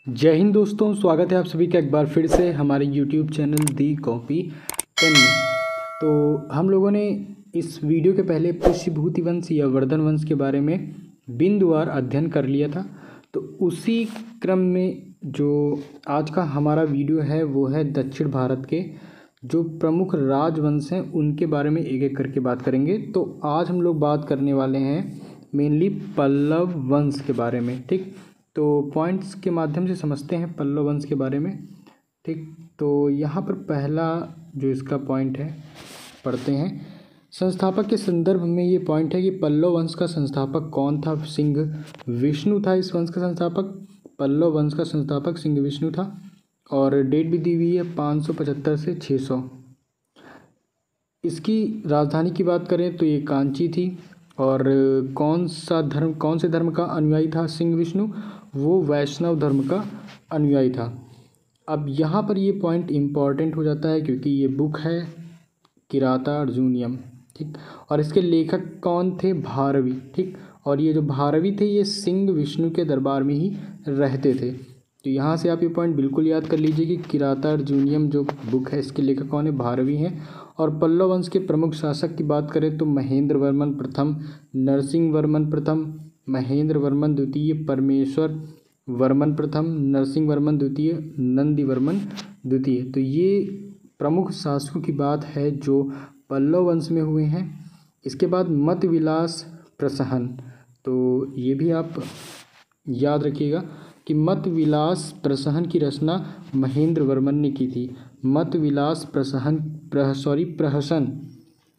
जय हिंद दोस्तों, स्वागत है आप सभी का एक बार फिर से हमारे YouTube चैनल दी कॉपी पेन में। तो हम लोगों ने इस वीडियो के पहले पुष्यभूति वंश या वर्धन वंश के बारे में बिंदुवार अध्ययन कर लिया था। तो उसी क्रम में जो आज का हमारा वीडियो है वो है दक्षिण भारत के जो प्रमुख राजवंश हैं उनके बारे में एक एक करके बात करेंगे। तो आज हम लोग बात करने वाले हैं मेनली पल्लव वंश के बारे में। ठीक, तो पॉइंट्स के माध्यम से समझते हैं पल्लव वंश के बारे में। ठीक, तो यहाँ पर पहला जो इसका पॉइंट है पढ़ते हैं। संस्थापक के संदर्भ में ये पॉइंट है कि पल्लव वंश का संस्थापक कौन था। सिंह विष्णु था इस वंश का संस्थापक। पल्लव वंश का संस्थापक सिंह विष्णु था और डेट भी दी हुई है 575 से 600। इसकी राजधानी की बात करें तो ये कांची थी। और कौन से धर्म का अनुयायी था सिंह विष्णु, वो वैष्णव धर्म का अनुयायी था। अब यहाँ पर ये पॉइंट इम्पॉर्टेंट हो जाता है क्योंकि ये बुक है किराता अर्जुनियम। ठीक, और इसके लेखक कौन थे, भारवी। ठीक, और ये जो भारवी थे ये सिंह विष्णु के दरबार में ही रहते थे। तो यहाँ से आप ये पॉइंट बिल्कुल याद कर लीजिए कि किराता अर्जुनियम जो बुक है इसके लेखक कौन है, भारवी हैं। और पल्लव वंश के प्रमुख शासक की बात करें तो महेंद्र वर्मन प्रथम, नरसिंह वर्मन प्रथम, महेंद्र वर्मन द्वितीय, परमेश्वर वर्मन प्रथम, नरसिंह वर्मन द्वितीय, नंदी वर्मन द्वितीय। तो ये प्रमुख शासकों की बात है जो पल्लव वंश में हुए हैं। इसके बाद मत विलास प्रसहन, तो ये भी आप याद रखिएगा कि मत विलास प्रसहन की रचना महेंद्र वर्मन ने की थी। मत विलास प्रहसन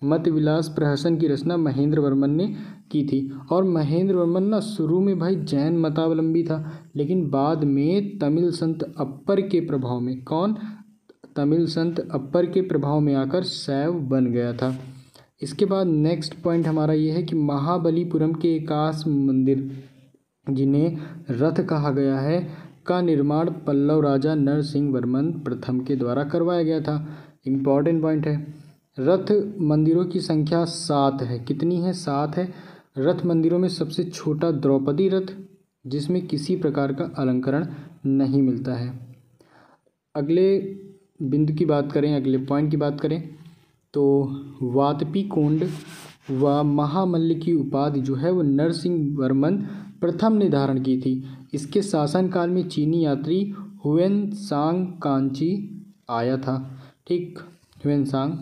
मत विलास प्रहसन की रचना महेंद्र वर्मन ने की थी। और महेंद्र वर्मन ना शुरू में भाई जैन मतावलंबी था, लेकिन बाद में तमिल संत अप्पर के प्रभाव में तमिल संत अप्पर के प्रभाव में आकर शैव बन गया था। इसके बाद नेक्स्ट पॉइंट हमारा ये है कि महाबलीपुरम के एकाश मंदिर जिन्हें रथ कहा गया है का निर्माण पल्लव राजा नरसिंह वर्मन प्रथम के द्वारा करवाया गया था। इम्पॉर्टेंट पॉइंट है। रथ मंदिरों की संख्या 7 है। कितनी है? 7 है। रथ मंदिरों में सबसे छोटा द्रौपदी रथ जिसमें किसी प्रकार का अलंकरण नहीं मिलता है। अगले बिंदु की बात करें, अगले पॉइंट की बात करें तो वातपी कोंड व महामल्ल की उपाधि जो है वो नरसिंह वर्मन प्रथम ने धारण की थी। इसके शासनकाल में चीनी यात्री हुएनसांग कांची आया था। ठीक, हुएनसांग।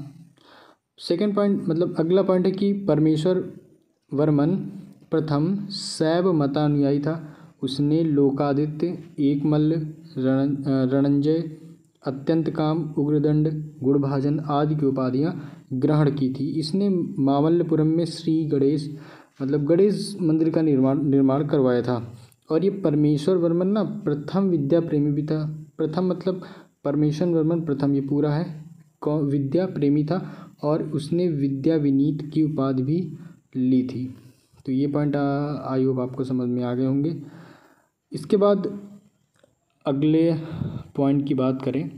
सेकंड पॉइंट मतलब अगला पॉइंट है कि परमेश्वर वर्मन प्रथम शैव मतानुयायी था। उसने लोकादित्य, एकमल्ल, रणंजय, अत्यंत काम, उग्रदंड, गुणभाजन आदि की उपाधियाँ ग्रहण की थी। इसने मामल्लपुरम में श्री गणेश गणेश मंदिर का निर्माण करवाया था। और ये परमेश्वर वर्मन ना प्रथम विद्या प्रेमी भी था। प्रथम मतलब परमेश्वर वर्मन प्रथम, ये पूरा है, विद्या प्रेमी था और उसने विद्या विनीत की उपाधि भी ली थी। तो ये पॉइंट आई होप आपको समझ में आ गए होंगे। इसके बाद अगले पॉइंट की बात करें।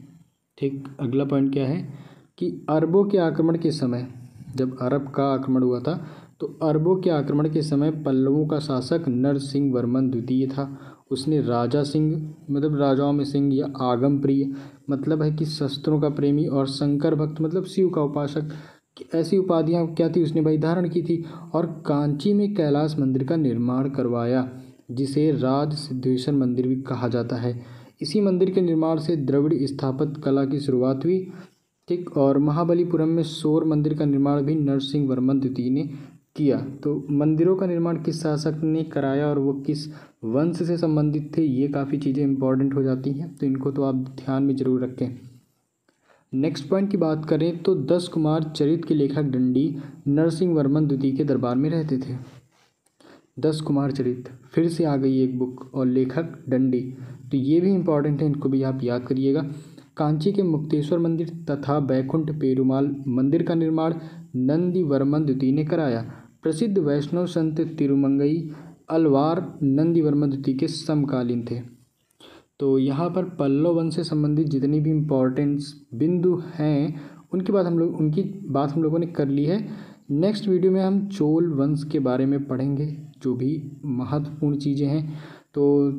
ठीक, अगला पॉइंट क्या है कि अरबों के आक्रमण के समय, जब अरब का आक्रमण हुआ था तो अरबों के आक्रमण के समय पल्लवों का शासक नरसिंह वर्मन द्वितीय था। उसने राजा सिंह राजाओं में सिंह या आगम प्रिय मतलब है कि शस्त्रों का प्रेमी और शंकर भक्त मतलब शिव का उपासक, ऐसी उपाधियाँ क्या थी उसने भाई धारण की थी। और कांची में कैलाश मंदिर का निर्माण करवाया जिसे राज सिद्धेश्वर मंदिर भी कहा जाता है। इसी मंदिर के निर्माण से द्रविड़ स्थापत्य कला की शुरुआत हुई। ठीक, और महाबलीपुरम में शोर मंदिर का निर्माण भी नरसिंह वर्मन द्वितीय ने किया। तो मंदिरों का निर्माण किस शासक ने कराया और वो किस वंश से संबंधित थे, ये काफ़ी चीज़ें इंपॉर्टेंट हो जाती हैं, तो इनको तो आप ध्यान में जरूर रखें। नेक्स्ट पॉइंट की बात करें तो 10 कुमार चरित के लेखक दंडी नरसिंह वर्मन द्वितीय के दरबार में रहते थे। 10 कुमार चरित फिर से आ गई एक बुक और लेखक दंडी, तो ये भी इंपॉर्टेंट है, इनको भी आप याद करिएगा। कांची के मुक्तेश्वर मंदिर तथा बैकुंठ पेरुमाल मंदिर का निर्माण नंदी वर्मन द्वितीय ने कराया। प्रसिद्ध वैष्णव संत तिरुमंगई अलवार नंदी वर्मन द्वितीय के समकालीन थे। तो यहाँ पर पल्लव वंश से संबंधित जितनी भी इम्पोर्टेंस बिंदु हैं उनकी बात हम लोगों ने कर ली है। नेक्स्ट वीडियो में हम चोल वंश के बारे में पढ़ेंगे, जो भी महत्वपूर्ण चीज़ें हैं। तो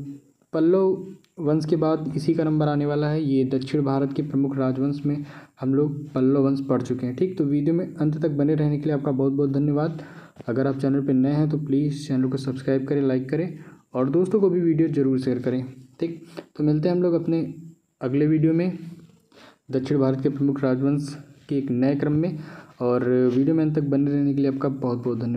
पल्लव वंश के बाद इसी का नंबर आने वाला है। ये दक्षिण भारत के प्रमुख राजवंश में हम लोग पल्लव वंश पढ़ चुके हैं। ठीक, तो वीडियो में अंत तक बने रहने के लिए आपका बहुत बहुत धन्यवाद। अगर आप चैनल पर नए हैं तो प्लीज़ चैनल को सब्सक्राइब करें, लाइक करें और दोस्तों को भी वीडियो ज़रूर शेयर करें। ठीक, तो मिलते हैं हम लोग अपने अगले वीडियो में दक्षिण भारत के प्रमुख राजवंश के एक नए क्रम में। और वीडियो में अंत तक बने रहने के लिए आपका बहुत बहुत धन्यवाद।